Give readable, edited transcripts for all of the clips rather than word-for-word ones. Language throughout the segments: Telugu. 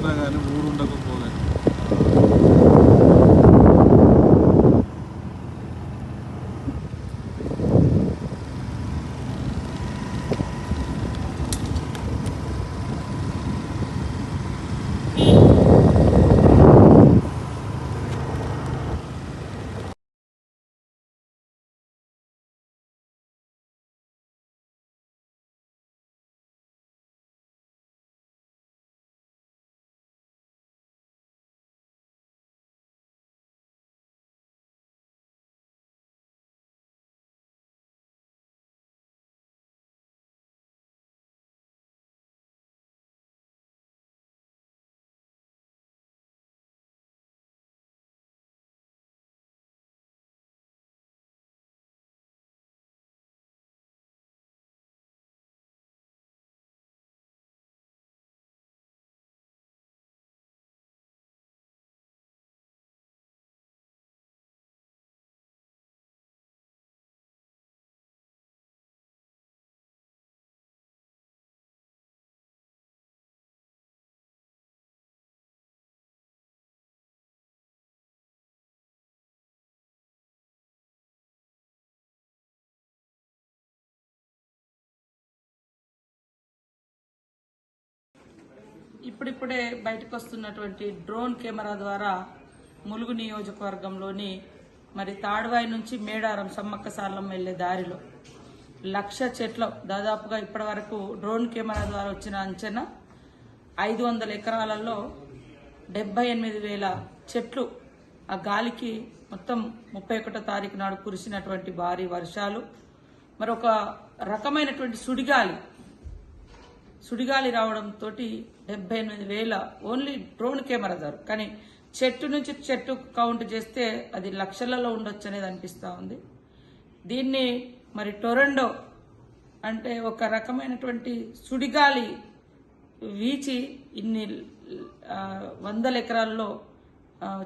వచ్చినా కానీ ఊరు ఉండకపోలే. ఇప్పుడిప్పుడే బయటకు వస్తున్నటువంటి డ్రోన్ కెమెరా ద్వారా ములుగు నియోజకవర్గంలోని మరి తాడువాయి నుంచి మేడారం సమ్మక్క సార్లమ్మ వెళ్లే దారిలో 1,00,000 చెట్లు దాదాపుగా ఇప్పటి వరకు డ్రోన్ కెమెరా ద్వారా వచ్చిన అంచనా 500 ఎకరాలలో 78,000 చెట్లు ఆ గాలికి మొత్తం 31వ తారీఖు నాడు కురిసినటువంటి భారీ వర్షాలు మరొక రకమైనటువంటి సుడిగాలి రావడంతో 78,000 ఓన్లీ డ్రోన్ కెమెరా ద్వారా. కానీ చెట్టు నుంచి చెట్టు కౌంట్ చేస్తే అది లక్షలలో ఉండొచ్చు అనేది అనిపిస్తూ ఉంది. దీన్ని మరి టొరండో అంటే ఒక రకమైనటువంటి సుడిగాలి వీచి ఇన్ని 100 ఎకరాల్లో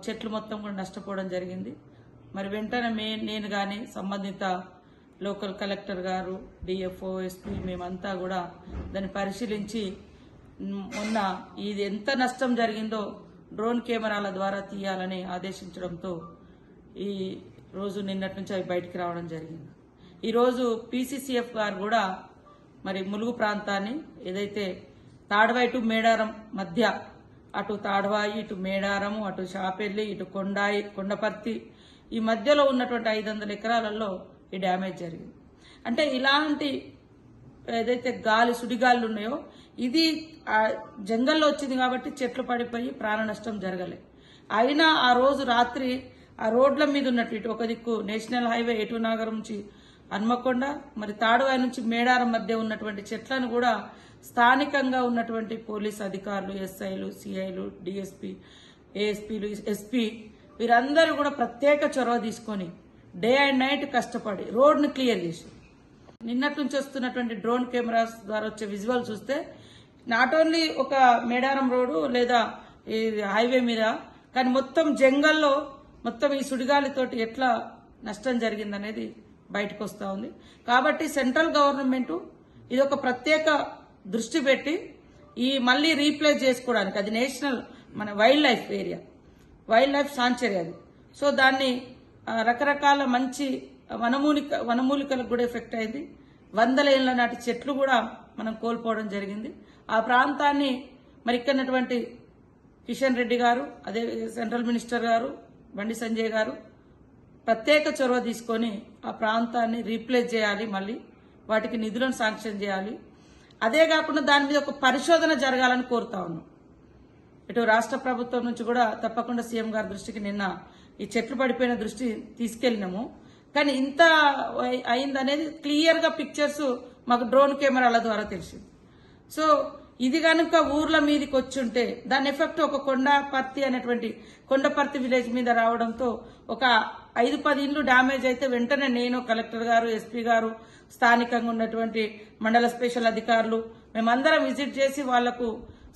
చెట్లు మొత్తం కూడా నష్టపోవడం జరిగింది. మరి వెంటనే నేను కానీ సంబంధిత లోకల్ కలెక్టర్ గారు, డిఎఫ్ఓ, ఎస్పీ మేమంతా కూడా దాన్ని పరిశీలించి మొన్న ఇది ఎంత నష్టం జరిగిందో డ్రోన్ కెమెరాల ద్వారా తీయాలని ఆదేశించడంతో ఈ రోజు నిన్నటి నుంచి అవి బయటికి రావడం జరిగింది. ఈరోజు పీసీసీఎఫ్ గారు కూడా మరి ములుగు ప్రాంతాన్ని ఏదైతే తాడ్వాయి టు మేడారం మధ్య అటు తాడ్వాయి, ఇటు మేడారము, అటు షాపెల్లి, ఇటు కొండపర్తి ఈ మధ్యలో ఉన్నటువంటి 500 ఎకరాలలో ఈ డ్యామేజ్ జరిగింది. అంటే ఇలాంటి ఏదైతే సుడిగాలు ఉన్నాయో ఇది జంగల్లో వచ్చింది కాబట్టి చెట్లు పడిపోయి ప్రాణ నష్టం జరగలే. అయినా ఆ రోజు రాత్రి ఆ రోడ్ల మీద ఉన్నట్టు ఇటు ఒక దిక్కు నేషనల్ హైవే ఎటునాగరం నుంచి హన్మకొండ, మరి తాడువాయి నుంచి మేడారం మధ్య ఉన్నటువంటి చెట్లను కూడా స్థానికంగా ఉన్నటువంటి పోలీస్ అధికారులు, ఎస్ఐలు, సిఐలు, డిఎస్పీ, ఏఎస్పీలు, ఎస్పీ వీరందరూ కూడా ప్రత్యేక చొరవ తీసుకొని డే అండ్ నైట్ కష్టపడి రోడ్ను క్లియర్ చేసి నిన్నటి నుంచి వస్తున్నటువంటి డ్రోన్ కెమెరాస్ ద్వారా వచ్చే విజువల్ చూస్తే నాట్ ఓన్లీ ఒక మేడారం రోడ్డు లేదా ఈ హైవే మీద కానీ మొత్తం జంగల్లో మొత్తం ఈ సుడిగాలితోటి ఎట్లా నష్టం జరిగిందనేది బయటకు వస్తూ ఉంది. కాబట్టి సెంట్రల్ గవర్నమెంట్ ఇది ఒక ప్రత్యేక దృష్టి పెట్టి ఈ మళ్ళీ రీప్లేస్ చేసుకోవడానికి అది నేషనల్ మన wild life area, wild life sanctuary అది. సో దాన్ని రకరకాల మంచి వనమూలికలకు కూడా ఎఫెక్ట్ అయింది. 100 ఏళ్ల నాటి చెట్లు కూడా మనం కోల్పోవడం జరిగింది. ఆ ప్రాంతాన్ని మరి ఇక్కడటువంటి కిషన్ రెడ్డి గారు, అదే సెంట్రల్ మినిస్టర్ గారు బండి సంజయ్ గారు ప్రత్యేక చొరవ తీసుకొని ఆ ప్రాంతాన్ని రీప్లేస్ చేయాలి, మళ్ళీ వాటికి నిధులను శాంక్షన్ చేయాలి. అదే కాకుండా దాని మీద ఒక పరిశోధన జరగాలని కోరుతా ఉన్నాం. ఇటు రాష్ట్ర ప్రభుత్వం నుంచి కూడా తప్పకుండా సీఎం గారి దృష్టికి నిన్న ఈ చెట్లు పడిపోయిన దృష్టి తీసుకెళ్లినాము. కానీ ఇంత అయిందనేది క్లియర్గా పిక్చర్స్ మాకు డ్రోన్ కెమెరాల ద్వారా తెలిసింది. సో ఇది కనుక ఊర్ల మీదకి వచ్చుంటే దాని ఎఫెక్ట్ ఒక కొండపర్తి విలేజ్ మీద రావడంతో ఒక 5-10 ఇండ్లు డ్యామేజ్ అయితే వెంటనే నేను, కలెక్టర్ గారు, ఎస్పీ గారు, స్థానికంగా ఉన్నటువంటి మండల స్పెషల్ అధికారులు మేమందరం విజిట్ చేసి వాళ్లకు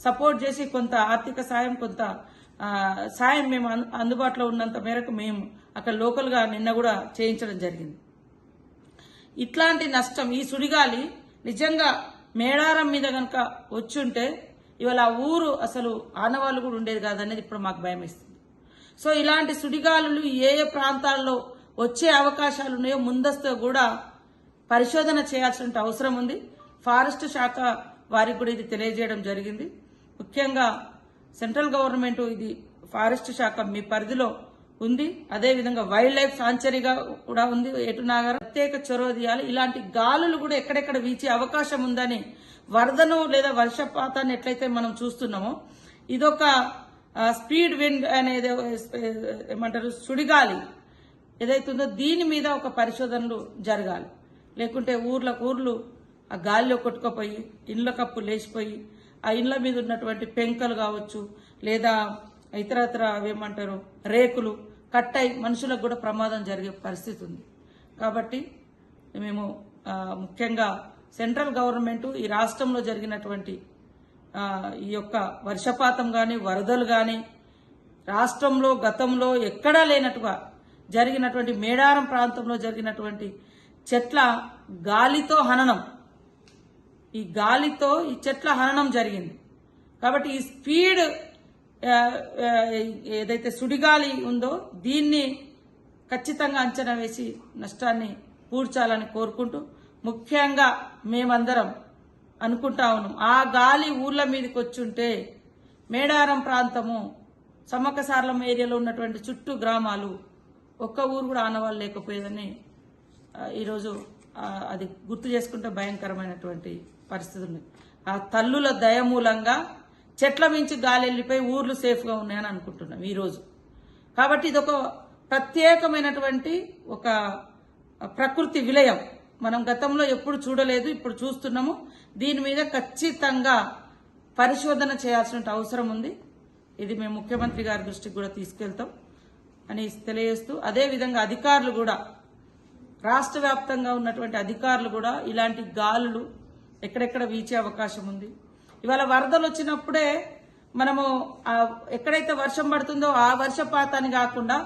సపోర్ట్ చేసి కొంత ఆర్థిక సాయం, కొంత సాయం మేము అందుబాటులో ఉన్నంత మేరకు మేము అక్కడ లోకల్గా నిన్న కూడా చేయించడం జరిగింది. ఇట్లాంటి నష్టం ఈ సుడిగాలి నిజంగా మేడారం మీద కనుక వచ్చుంటే ఇవాళ ఆ ఊరు అసలు ఆనవాళ్ళు కూడా ఉండేది కాదనేది ఇప్పుడు మాకు భయం ఇస్తుంది. సో ఇలాంటి సుడిగాలులు ఏ ఏ ప్రాంతాల్లో వచ్చే అవకాశాలు ఉన్నాయో ముందస్తు కూడా పరిశోధన చేయాల్సిన అవసరం ఉంది. ఫారెస్ట్ శాఖ వారికి కూడా ఇది తెలియజేయడం జరిగింది. ముఖ్యంగా సెంట్రల్ గవర్నమెంట్ ఇది ఫారెస్ట్ శాఖ మీ పరిధిలో ఉంది. అదేవిధంగా వైల్డ్ లైఫ్ సాంచురీగా కూడా ఉంది ఏటునాగర్. ప్రత్యేక చొరవ తీయాలి. ఇలాంటి గాలులు కూడా ఎక్కడెక్కడ వీచే అవకాశం ఉందని, వరదను లేదా వర్షపాతాన్ని ఎట్లయితే మనం చూస్తున్నామో ఇదొక స్పీడ్ విండ్ అనేది ఏమంటారు సుడిగాలి ఏదైతుందో దీని మీద ఒక పరిశోధనలు జరగాలి. లేకుంటే ఊర్లు ఆ గాలిలో కొట్టుకుపోయి ఇండ్ల కప్పు లేచిపోయి ఆ ఇండ్ల మీద ఉన్నటువంటి పెంకలు కావచ్చు లేదా ఇతరత్ర ఏమంటారు రేకులు కట్టయి మనుషులకు కూడా ప్రమాదం జరిగే పరిస్థితి ఉంది. కాబట్టి మేము ముఖ్యంగా సెంట్రల్ గవర్నమెంట్ ఈ రాష్ట్రంలో జరిగినటువంటి ఈ యొక్క వర్షపాతం కానీ వరదలు కానీ రాష్ట్రంలో గతంలో ఎక్కడా లేనట్టుగా జరిగినటువంటి మేడారం ప్రాంతంలో జరిగినటువంటి చెట్ల గాలితో హననం, ఈ గాలితో ఈ చెట్ల హననం జరిగింది. కాబట్టి ఈ స్పీడ్ ఏదైతే సుడిగాలి ఉందో దీన్ని ఖచ్చితంగా అంచనా వేసి నష్టాన్ని పూడ్చాలని కోరుకుంటూ, ముఖ్యంగా మేమందరం అనుకుంటా ఉన్నాం ఆ గాలి ఊర్ల మీదకి వచ్చుంటే మేడారం ప్రాంతము సమ్మక్కసార్లం ఏరియాలో ఉన్నటువంటి చుట్టూ గ్రామాలు ఒక్క ఊరు కూడా ఆనవాళ్ళు లేకపోయేదని ఈరోజు అది గుర్తు చేసుకుంటే భయంకరమైనటువంటి పరిస్థితి ఉంది. ఆ తల్లుల దయ మూలంగా చెట్ల మించి గాలి వెళ్ళిపోయి ఊర్లు సేఫ్గా ఉన్నాయని అనుకుంటున్నాం ఈరోజు. కాబట్టి ఇది ఒక ప్రత్యేకమైనటువంటి ఒక ప్రకృతి విలయం. మనం గతంలో ఎప్పుడు చూడలేదు, ఇప్పుడు చూస్తున్నాము. దీని మీద ఖచ్చితంగా పరిశోధన చేయాల్సిన అవసరం ఉంది. ఇది మేము ముఖ్యమంత్రి గారి దృష్టికి కూడా తీసుకెళ్తాం అని తెలియజేస్తూ, అదేవిధంగా అధికారులు కూడా రాష్ట్ర వ్యాప్తంగా ఉన్నటువంటి అధికారులు కూడా ఇలాంటి గాలులు ఎక్కడెక్కడ వీచే అవకాశం ఉంది. ఇవాళ వరదలు వచ్చినప్పుడే మనము ఎక్కడైతే వర్షం పడుతుందో ఆ వర్షపాతాన్ని కాకుండా